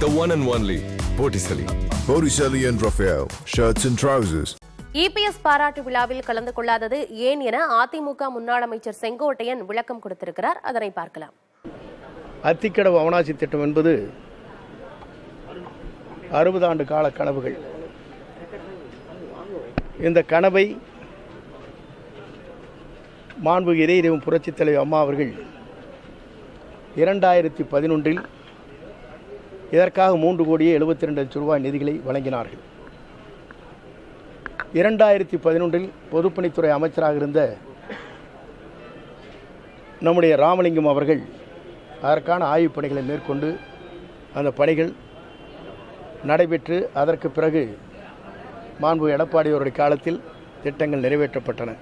The one and only Botticelli. Botticelli and Raphael, shirts and trousers. EPS பாராட்டு விழாவில் கலந்து கொள்ளாதது ஏன் என அதிமுக முன்னாள் அமைச்சர் செங்கோட்டையன் விளக்கம் கொடுத்திருக்கிறார். அதனை பார்க்கலாம். அத்திக்கடவு அவனாசி திட்டம் என்பது 60 ஆண்டு கால கனவுகள். இந்த கனவை மாண்புமிகு இதயம் புரட்சித் தலைவர் அம்மா அவர்கள் 2011 இதற்காக 3,72 லட்சம் ரூபாய் நிதிகளை வழங்கினார்கள். 2011 பொதுப்பணித்துறை அமைச்சராக இருந்த நம்முடைய ராமலிங்கம் அவர்கள் அதற்கான ஆய்வுப் பணிகளை மேற்கொண்டு அந்த பணிகள் நடைபெற்று அதற்கு பிறகு மாண்புமிகு எடப்பாடி அவருடைய காலத்தில் திட்டங்கள் நிறைவேற்றப்பட்டன.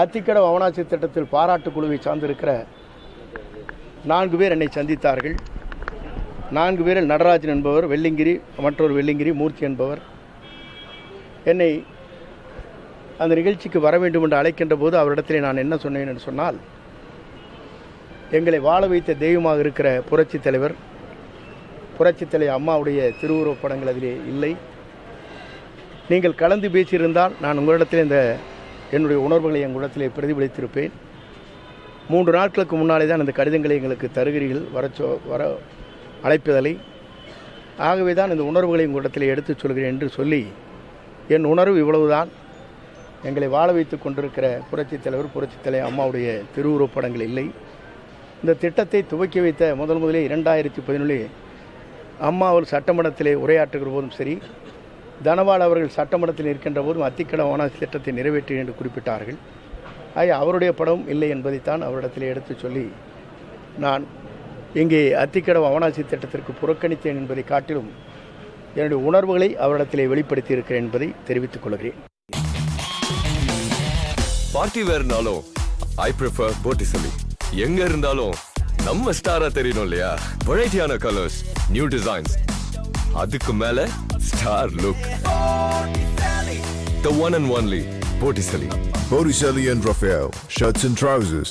அத்திக்கடவு அவனாசி திட்டத்தில் பாராட்டு குழுவை சார்ந்திருக்கிற 4 பேர் என்னை சந்தித்தார்கள். 4 பேரில் நடராஜன் என்பவர், வெள்ளிங்கிரி, மற்றொரு வெள்ளிங்கிரி, மூர்த்தி என்பவர் என்னை அந்த நிகழ்ச்சிக்கு வர வேண்டும் என்று அழைக்கின்ற போது அவரிடத்தில் நான் என்ன சொன்னேன் என்று சொன்னால், எங்களை வாழ வைத்த தெய்வமாக இருக்கிற புரட்சித் தலைவர் அம்மாவுடைய திருவுருவப் படங்கள் அதிலே இல்லை. நீங்கள் கலந்து பேசியிருந்தால் நான் உங்களிடத்தில் என்னுடைய உணர்வுகளை எங்களிடத்திலே பிரதிபலித்திருப்பேன். 3 நாட்களுக்கு முன்னாலே தான் அந்த கடிதங்களை எங்களுக்கு தருகிறீர்கள் வர அழைப்பதலை. ஆகவே தான் இந்த உணர்வுகளை உங்களிடத்தில் எடுத்துச் சொல்கிறேன் என்று சொல்லி, என் உணர்வு இவ்வளவுதான். எங்களை வாழ வைத்து கொண்டிருக்கிற புரட்சித் தலைவர் அம்மாவுடைய திருவுருவப் படங்கள் இல்லை. இந்த திட்டத்தை துவக்கி வைத்த முதலே 2017 அம்மா அவர் சட்டமன்றத்திலே உரையாற்றுகிற போதும் சரி, தனபால் அவர்கள் சட்டமன்றத்தில் இருக்கின்ற போதும் அத்திக்கடவு அவனாசி திட்டத்தை நிறைவேற்றி என்று குறிப்பிட்டார்கள். அவருடைய படம் இல்லை என்பதைத்தான் அவரிடத்தில் எடுத்து சொல்லி, நான் இங்கே அத்திக்கடவு அவனாசி திட்டத்திற்கு புறக்கணித்தேன் என்பதை காட்டிலும் என்னுடைய உணர்வுகளை அவரிடத்திலே வெளிப்படுத்தி இருக்கிறேன் என்பதை தெரிவித்துக் கொள்கிறேன். பார்ட்டி வேர்னாலும் I prefer Botticelli. எங்க இருந்தாலும் நம்ம ஸ்டாரா தெரியணும் இல்லையா? வெரைட்டியான கலர்ஸ், நியூ டிசைன்ஸ், அதுக்கு மேல star look. The one and only Botticelli. Botticelli and Raphael, shirts and trousers.